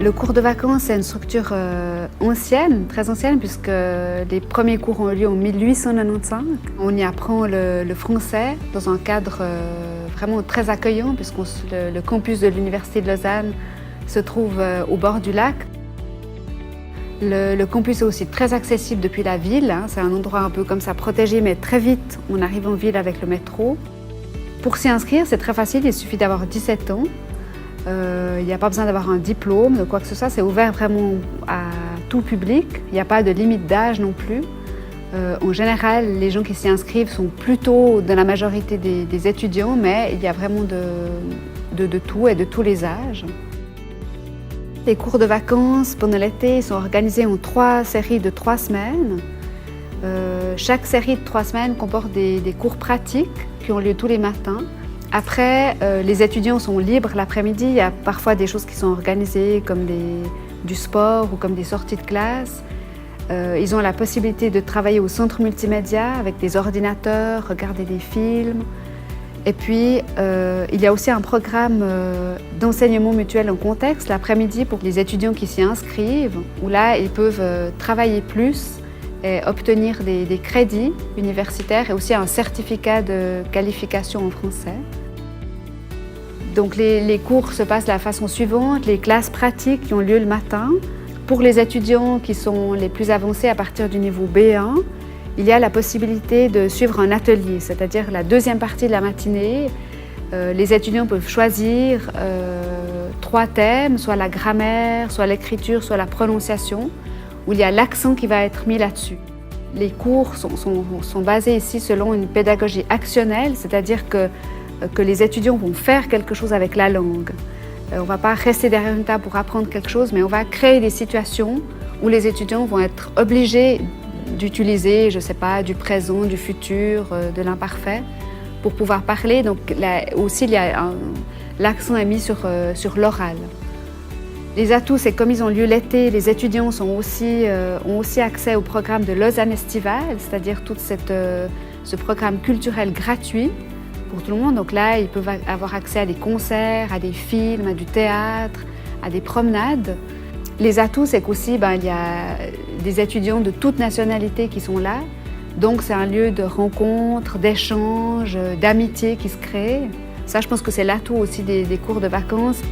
Le cours de vacances, c'est une structure ancienne, très ancienne, puisque les premiers cours ont eu lieu en 1895. On y apprend le français dans un cadre vraiment très accueillant, puisque le campus de l'Université de Lausanne se trouve au bord du lac. Le campus est aussi très accessible depuis la ville. C'est un endroit un peu comme ça protégé, mais très vite, on arrive en ville avec le métro. Pour s'y inscrire, c'est très facile, il suffit d'avoir 17 ans. Il n'y a pas besoin d'avoir un diplôme, de quoi que ce soit, c'est ouvert vraiment à tout public. Il n'y a pas de limite d'âge non plus. En général, les gens qui s'y inscrivent sont plutôt dans la majorité des étudiants, mais il y a vraiment de tout et de tous les âges. Les cours de vacances pendant l'été sont organisés en 3 séries de 3 semaines. Chaque série de 3 semaines comporte des cours pratiques qui ont lieu tous les matins. Après, les étudiants sont libres l'après-midi. Il y a parfois des choses qui sont organisées comme du sport ou comme des sorties de classe. Ils ont la possibilité de travailler au centre multimédia avec des ordinateurs, regarder des films. Et puis, il y a aussi un programme d'enseignement mutuel en contexte l'après-midi pour les étudiants qui s'y inscrivent, où là, ils peuvent travailler plus et obtenir des crédits universitaires et aussi un certificat de qualification en français. Donc les cours se passent de la façon suivante, les classes pratiques qui ont lieu le matin. Pour les étudiants qui sont les plus avancés à partir du niveau B1, il y a la possibilité de suivre un atelier, c'est-à-dire la deuxième partie de la matinée. Les étudiants peuvent choisir 3 thèmes, soit la grammaire, soit l'écriture, soit la prononciation, où il y a l'accent qui va être mis là-dessus. Les cours sont basés ici selon une pédagogie actionnelle, c'est-à-dire que les étudiants vont faire quelque chose avec la langue. On ne va pas rester derrière une table pour apprendre quelque chose, mais on va créer des situations où les étudiants vont être obligés d'utiliser, je ne sais pas, du présent, du futur, de l'imparfait, pour pouvoir parler. Donc là aussi, l'accent est mis sur l'oral. Les atouts, c'est comme ils ont lieu l'été, les étudiants ont aussi accès au programme de Lausanne Estivale, c'est-à-dire tout ce programme culturel gratuit pour tout le monde. Donc là, ils peuvent avoir accès à des concerts, à des films, à du théâtre, à des promenades. Les atouts, c'est qu'aussi, il y a des étudiants de toutes nationalités qui sont là. Donc c'est un lieu de rencontre, d'échange, d'amitié qui se crée. Ça, je pense que c'est l'atout aussi des cours de vacances.